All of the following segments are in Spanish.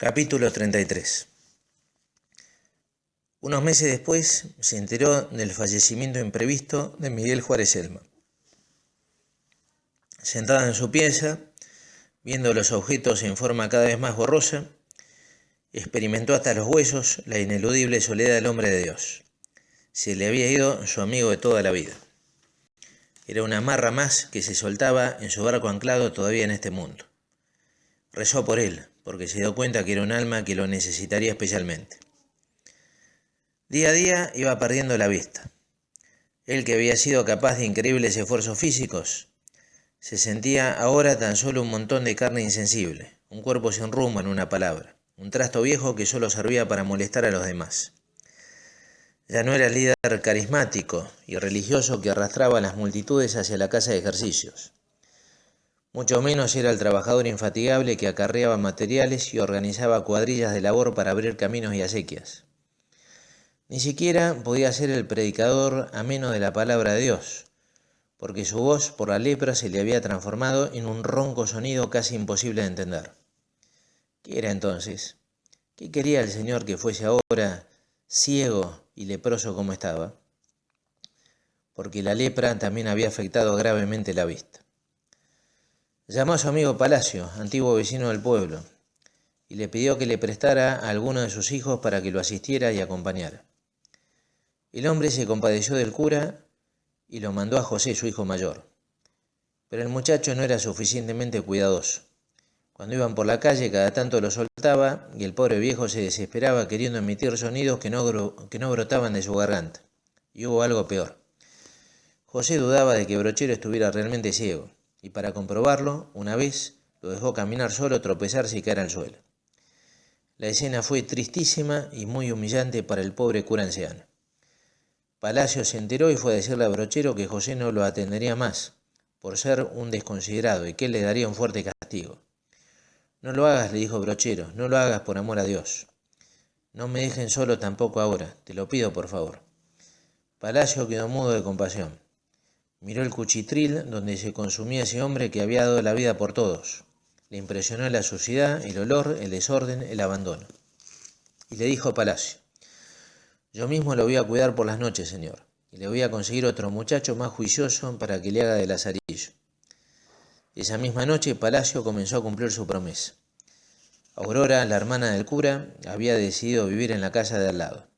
Capítulo 33. Unos meses después se enteró del fallecimiento imprevisto de Miguel Juárez Celma. Sentada en su pieza, viendo los objetos en forma cada vez más borrosa, experimentó hasta los huesos la ineludible soledad del hombre de Dios. Se le había ido su amigo de toda la vida. Era una amarra más que se soltaba en su barco anclado todavía en este mundo. Rezó por él, porque se dio cuenta que era un alma que lo necesitaría especialmente. Día a día iba perdiendo la vista. Él, que había sido capaz de increíbles esfuerzos físicos, se sentía ahora tan solo un montón de carne insensible, un cuerpo sin rumbo, en una palabra, un trasto viejo que solo servía para molestar a los demás. Ya no era el líder carismático y religioso que arrastraba a las multitudes hacia la casa de ejercicios. Mucho menos era el trabajador infatigable que acarreaba materiales y organizaba cuadrillas de labor para abrir caminos y acequias. Ni siquiera podía ser el predicador ameno de la palabra de Dios, porque su voz por la lepra se le había transformado en un ronco sonido casi imposible de entender. ¿Qué era entonces? ¿Qué quería el Señor que fuese ahora ciego y leproso como estaba? Porque la lepra también había afectado gravemente la vista. Llamó a su amigo Palacio, antiguo vecino del pueblo, y le pidió que le prestara a alguno de sus hijos para que lo asistiera y acompañara. El hombre se compadeció del cura y lo mandó a José, su hijo mayor. Pero el muchacho no era suficientemente cuidadoso. Cuando iban por la calle, cada tanto lo soltaba y el pobre viejo se desesperaba queriendo emitir sonidos que no brotaban de su garganta. Y hubo algo peor. José dudaba de que Brochero estuviera realmente ciego, y para comprobarlo, una vez lo dejó caminar solo, tropezarse y caer al suelo. La escena fue tristísima y muy humillante para el pobre cura anciano. Palacio se enteró y fue a decirle a Brochero que José no lo atendería más, por ser un desconsiderado, y que él le daría un fuerte castigo. «No lo hagas», le dijo Brochero, «no lo hagas por amor a Dios. No me dejen solo tampoco ahora, te lo pido por favor». Palacio quedó mudo de compasión. Miró el cuchitril donde se consumía ese hombre que había dado la vida por todos. Le impresionó la suciedad, el olor, el desorden, el abandono. Y le dijo a Palacio: «Yo mismo lo voy a cuidar por las noches, señor, y le voy a conseguir otro muchacho más juicioso para que le haga de lazarillo». Esa misma noche Palacio comenzó a cumplir su promesa. Aurora, la hermana del cura, había decidido vivir en la casa de al lado.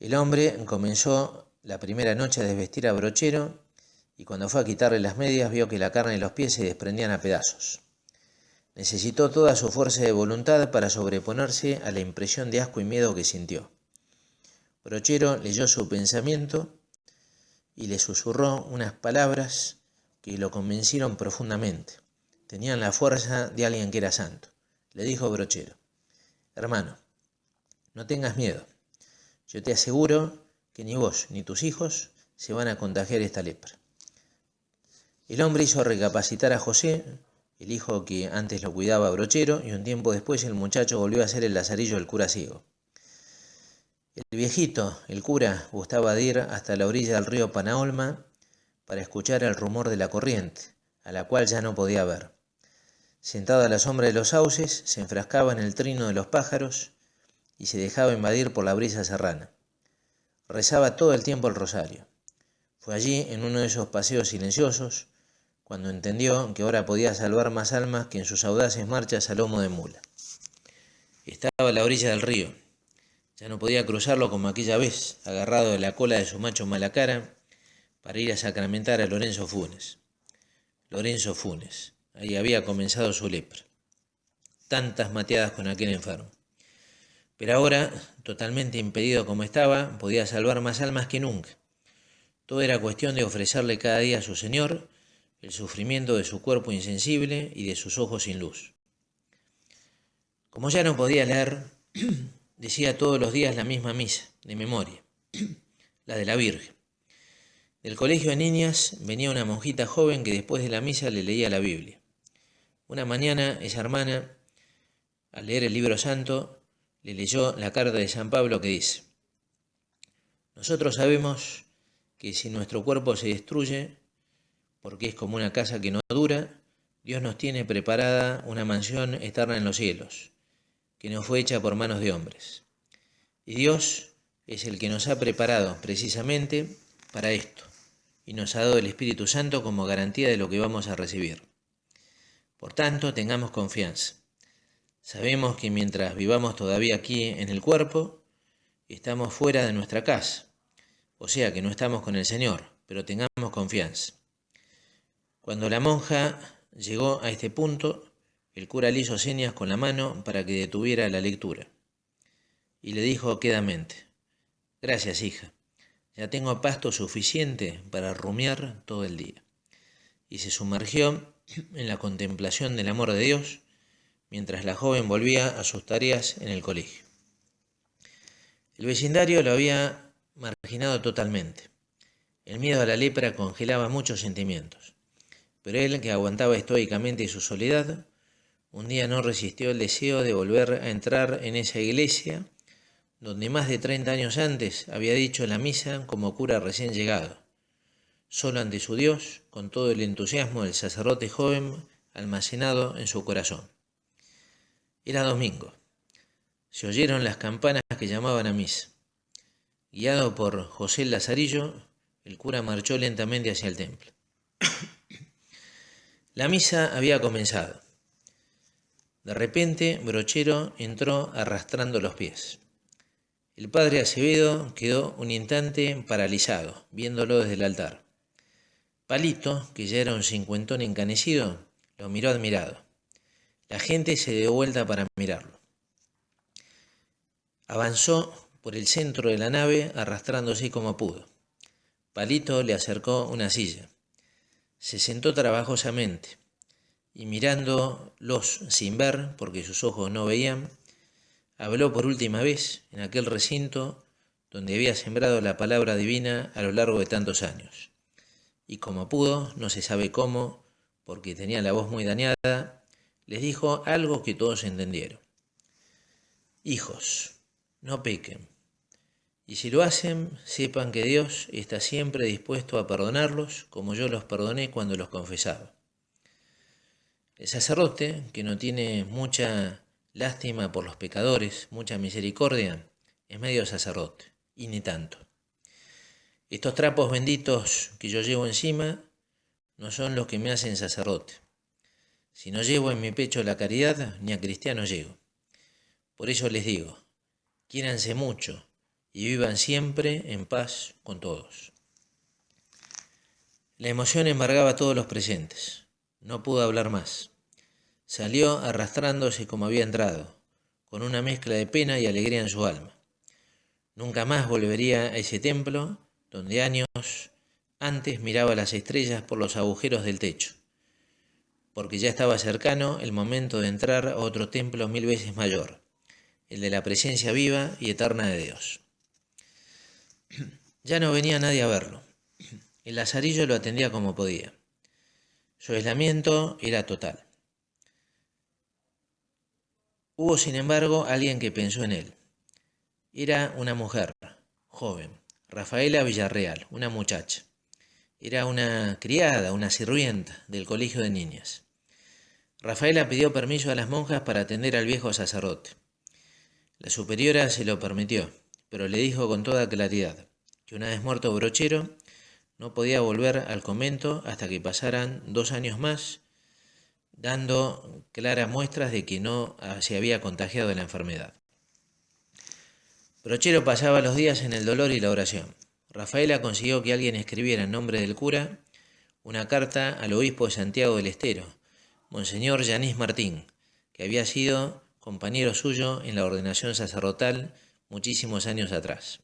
El hombre comenzó la primera noche a desvestir a Brochero, y cuando fue a quitarle las medias vio que la carne de los pies se desprendían a pedazos. Necesitó toda su fuerza de voluntad para sobreponerse a la impresión de asco y miedo que sintió. Brochero leyó su pensamiento y le susurró unas palabras que lo convencieron profundamente. Tenían la fuerza de alguien que era santo. Le dijo Brochero: «Hermano, no tengas miedo. Yo te aseguro que ni vos ni tus hijos se van a contagiar esta lepra». El hombre hizo recapacitar a José, el hijo que antes lo cuidaba a Brochero, y un tiempo después el muchacho volvió a ser el lazarillo del cura ciego. El viejito, el cura, gustaba de ir hasta la orilla del río Panaolma para escuchar el rumor de la corriente, a la cual ya no podía ver. Sentado a la sombra de los sauces, se enfrascaba en el trino de los pájaros y se dejaba invadir por la brisa serrana. Rezaba todo el tiempo el rosario. Fue allí, en uno de esos paseos silenciosos, cuando entendió que ahora podía salvar más almas que en sus audaces marchas a lomo de mula. Estaba a la orilla del río. Ya no podía cruzarlo como aquella vez, agarrado de la cola de su macho Malacara, para ir a sacramentar a Lorenzo Funes. Lorenzo Funes. Ahí había comenzado su lepra. Tantas mateadas con aquel enfermo. Pero ahora, totalmente impedido como estaba, podía salvar más almas que nunca. Todo era cuestión de ofrecerle cada día a su Señor el sufrimiento de su cuerpo insensible y de sus ojos sin luz. Como ya no podía leer, decía todos los días la misma misa, de memoria, la de la Virgen. Del colegio de niñas venía una monjita joven que después de la misa le leía la Biblia. Una mañana esa hermana, al leer el libro santo, le leyó la carta de San Pablo que dice: «Nosotros sabemos que si nuestro cuerpo se destruye, porque es como una casa que no dura, Dios nos tiene preparada una mansión eterna en los cielos, que no fue hecha por manos de hombres. Y Dios es el que nos ha preparado precisamente para esto, y nos ha dado el Espíritu Santo como garantía de lo que vamos a recibir. Por tanto, tengamos confianza. Sabemos que mientras vivamos todavía aquí en el cuerpo, estamos fuera de nuestra casa, o sea que no estamos con el Señor, pero tengamos confianza. Cuando la monja llegó a este punto, el cura le hizo señas con la mano para que detuviera la lectura, y le dijo quedamente: «Gracias, hija, ya tengo pasto suficiente para rumiar todo el día». Y se sumergió en la contemplación del amor de Dios, mientras la joven volvía a sus tareas en el colegio. El vecindario lo había marginado totalmente. El miedo a la lepra congelaba muchos sentimientos, pero él, que aguantaba estoicamente su soledad, un día no resistió el deseo de volver a entrar en esa iglesia donde más de 30 años antes había dicho la misa como cura recién llegado, solo ante su Dios, con todo el entusiasmo del sacerdote joven almacenado en su corazón. Era domingo. Se oyeron las campanas que llamaban a misa. Guiado por José Lazarillo, el cura marchó lentamente hacia el templo. La misa había comenzado. De repente, Brochero entró arrastrando los pies. El padre Acevedo quedó un instante paralizado, viéndolo desde el altar. Palito, que ya era un cincuentón encanecido, lo miró admirado. La gente se dio vuelta para mirarlo. Avanzó por el centro de la nave arrastrándose como pudo. Palito le acercó una silla. Se sentó trabajosamente y mirándolos sin ver, porque sus ojos no veían, habló por última vez en aquel recinto donde había sembrado la palabra divina a lo largo de tantos años. Y como pudo, no se sabe cómo, porque tenía la voz muy dañada, les dijo algo que todos entendieron. Hijos, no pequen, y si lo hacen, sepan que Dios está siempre dispuesto a perdonarlos, como yo los perdoné cuando los confesaba. El sacerdote, que no tiene mucha lástima por los pecadores, mucha misericordia, es medio sacerdote, y ni tanto. Estos trapos benditos que yo llevo encima no son los que me hacen sacerdote. Si no llevo en mi pecho la caridad, ni a cristiano llego. Por eso les digo, quiéranse mucho y vivan siempre en paz con todos. La emoción embargaba a todos los presentes. No pudo hablar más. Salió arrastrándose como había entrado, con una mezcla de pena y alegría en su alma. Nunca más volvería a ese templo donde años antes miraba las estrellas por los agujeros del techo, porque ya estaba cercano el momento de entrar a otro templo 1000 veces mayor, el de la presencia viva y eterna de Dios. Ya no venía nadie a verlo. El Lazarillo lo atendía como podía. Su aislamiento era total. Hubo, sin embargo, alguien que pensó en él. Era una mujer, joven, Rafaela Villarreal, una muchacha. Era una criada, una sirvienta del colegio de niñas. Rafaela pidió permiso a las monjas para atender al viejo sacerdote. La superiora se lo permitió, pero le dijo con toda claridad que una vez muerto Brochero, no podía volver al convento hasta que pasaran 2 años más, dando claras muestras de que no se había contagiado de la enfermedad. Brochero pasaba los días en el dolor y la oración. Rafaela consiguió que alguien escribiera en nombre del cura una carta al obispo de Santiago del Estero, Monseñor Yanis Martín, que había sido compañero suyo en la ordenación sacerdotal muchísimos años atrás.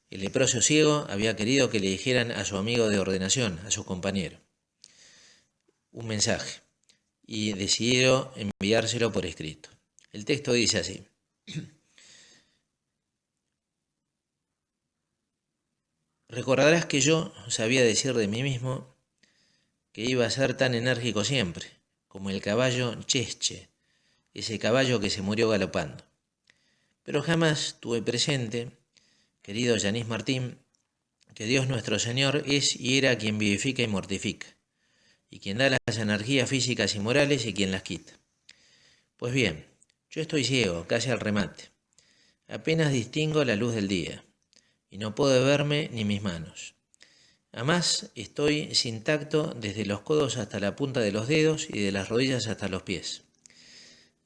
El leproso ciego había querido que le dijeran a su amigo de ordenación, a su compañero, un mensaje, y decidieron enviárselo por escrito. El texto dice así: recordarás que yo sabía decir de mí mismo que iba a ser tan enérgico siempre, como el caballo Chesche, ese caballo que se murió galopando. Pero jamás tuve presente, querido Yanis Martín, que Dios nuestro Señor es y era quien vivifica y mortifica, y quien da las energías físicas y morales y quien las quita. Pues bien, Yo estoy ciego, casi al remate. Apenas distingo la luz del día, y no puedo verme ni mis manos. Además, estoy sin tacto desde los codos hasta la punta de los dedos y de las rodillas hasta los pies.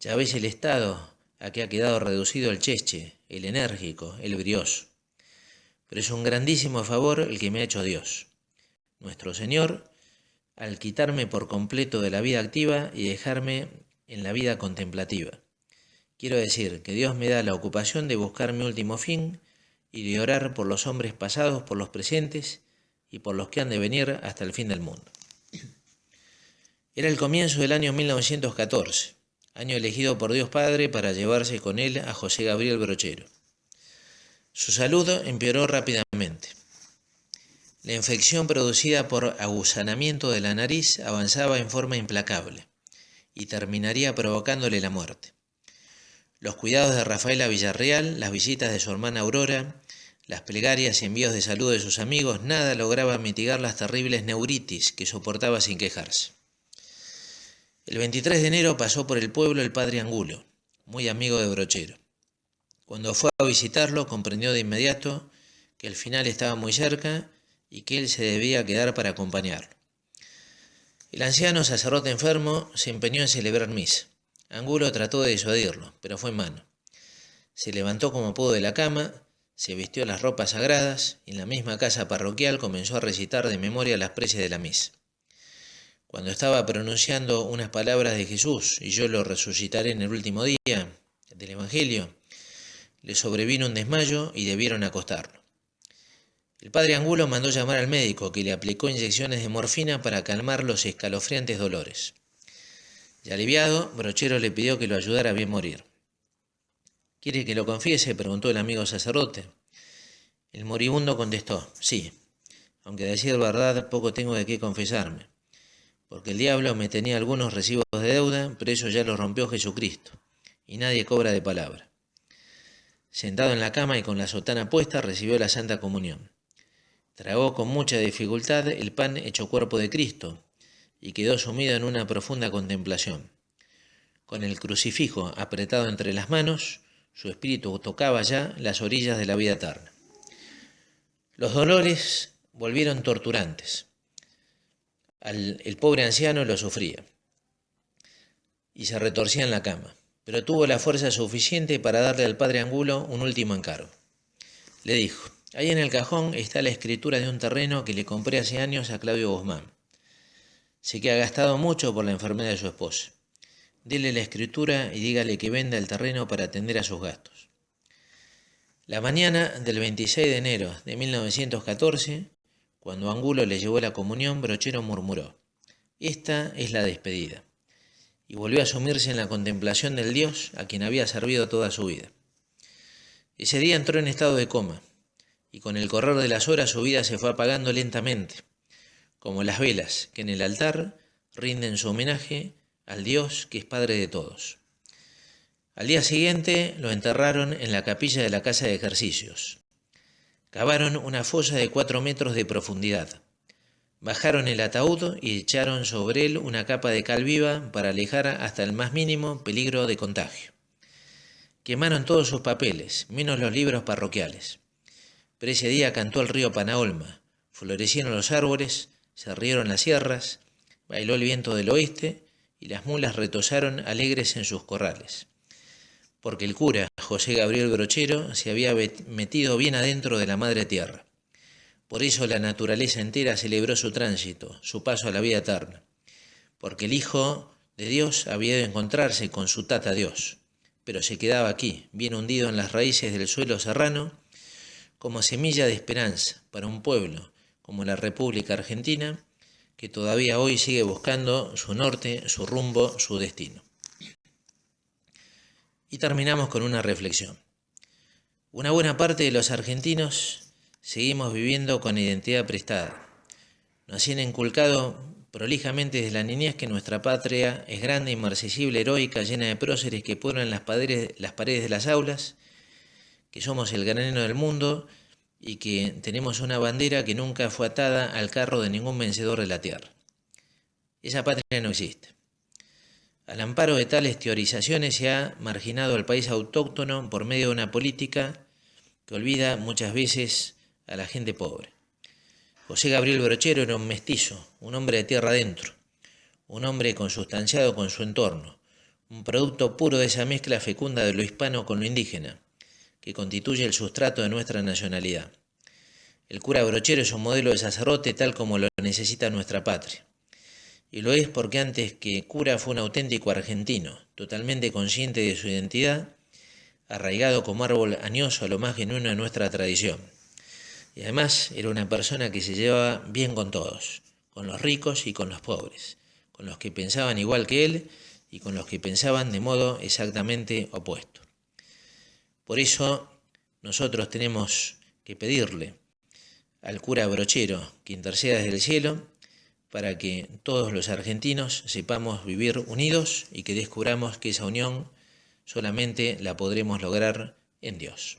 Ya ves el estado a que ha quedado reducido el cheche, el enérgico, el brioso. Pero es un grandísimo favor el que me ha hecho Dios, nuestro Señor, al quitarme por completo de la vida activa y dejarme en la vida contemplativa. Quiero decir que Dios me da la ocupación de buscar mi último fin y de orar por los hombres pasados, por los presentes y por los que han de venir hasta el fin del mundo. Era el comienzo del año 1914, año elegido por Dios Padre para llevarse con él a José Gabriel Brochero. Su salud empeoró rápidamente. La infección producida por aguzanamiento de la nariz avanzaba en forma implacable y terminaría provocándole la muerte. Los cuidados de Rafaela Villarreal, las visitas de su hermana Aurora, las plegarias y envíos de salud de sus amigos, nada lograba mitigar las terribles neuritis que soportaba sin quejarse. El 23 de enero pasó por el pueblo el padre Angulo, muy amigo de Brochero. Cuando fue a visitarlo, comprendió de inmediato que el final estaba muy cerca y que él se debía quedar para acompañarlo. El anciano sacerdote enfermo se empeñó en celebrar misa. Angulo trató de disuadirlo, pero fue en vano. Se levantó como pudo de la cama, se vistió las ropas sagradas y en la misma casa parroquial comenzó a recitar de memoria las preces de la misa. Cuando estaba pronunciando unas palabras de Jesús, y yo lo resucitaré en el último día, del Evangelio, le sobrevino un desmayo y debieron acostarlo. El padre Angulo mandó llamar al médico, que le aplicó inyecciones de morfina para calmar los escalofriantes dolores. Ya aliviado, Brochero le pidió que lo ayudara a bien morir. ¿Quiere que lo confiese?, preguntó el amigo sacerdote. El moribundo contestó, sí, aunque a decir verdad poco tengo de qué confesarme, porque el diablo me tenía algunos recibos de deuda, pero eso ya los rompió Jesucristo, y nadie cobra de palabra. Sentado en la cama y con la sotana puesta, recibió la Santa Comunión. Tragó con mucha dificultad el pan hecho cuerpo de Cristo, y quedó sumido en una profunda contemplación. Con el crucifijo apretado entre las manos, su espíritu tocaba ya las orillas de la vida eterna. Los dolores volvieron torturantes. El pobre anciano lo sufría y se retorcía en la cama, pero tuvo la fuerza suficiente para darle al padre Angulo un último encargo. Le dijo, ahí en el cajón está la escritura de un terreno que le compré hace años a Claudio Guzmán. Sé que ha gastado mucho por la enfermedad de su esposa. Dele la escritura y dígale que venda el terreno para atender a sus gastos. La mañana del 26 de enero de 1914, cuando Angulo le llevó la comunión, Brochero murmuró, esta es la despedida, y volvió a sumirse en la contemplación del Dios a quien había servido toda su vida. Ese día entró en estado de coma, y con el correr de las horas su vida se fue apagando lentamente, como las velas que en el altar rinden su homenaje al Dios que es Padre de todos. Al día siguiente lo enterraron en la capilla de la casa de ejercicios. Cavaron una fosa de 4 metros de profundidad. Bajaron el ataúd y echaron sobre él una capa de cal viva para alejar hasta el más mínimo peligro de contagio. Quemaron todos sus papeles, menos los libros parroquiales. Pero ese día cantó el río Panaolma, florecieron los árboles, se rieron las sierras, bailó el viento del oeste y las mulas retozaron alegres en sus corrales. Porque el cura, José Gabriel Brochero, se había metido bien adentro de la madre tierra. Por eso la naturaleza entera celebró su tránsito, su paso a la vida eterna. Porque el Hijo de Dios había de encontrarse con su tata Dios, pero se quedaba aquí, bien hundido en las raíces del suelo serrano, como semilla de esperanza para un pueblo como la República Argentina, que todavía hoy sigue buscando su norte, su rumbo, su destino. Y terminamos con una reflexión. Una buena parte de los argentinos seguimos viviendo con identidad prestada. Nos han inculcado prolijamente desde la niñez que nuestra patria es grande, inmarcesible, heroica, llena de próceres que pueblan las paredes de las aulas, que somos el granero del mundo y que tenemos una bandera que nunca fue atada al carro de ningún vencedor de la tierra. Esa patria no existe. Al amparo de tales teorizaciones se ha marginado al país autóctono por medio de una política que olvida muchas veces a la gente pobre. José Gabriel Brochero era un mestizo, un hombre de tierra adentro, un hombre consustanciado con su entorno, un producto puro de esa mezcla fecunda de lo hispano con lo indígena, que constituye el sustrato de nuestra nacionalidad. El cura Brochero es un modelo de sacerdote tal como lo necesita nuestra patria. Y lo es porque antes que cura fue un auténtico argentino, totalmente consciente de su identidad, arraigado como árbol añoso a lo más genuino de nuestra tradición. Y además era una persona que se llevaba bien con todos, con los ricos y con los pobres, con los que pensaban igual que él y con los que pensaban de modo exactamente opuesto. Por eso nosotros tenemos que pedirle al cura Brochero que interceda desde el cielo para que todos los argentinos sepamos vivir unidos y que descubramos que esa unión solamente la podremos lograr en Dios.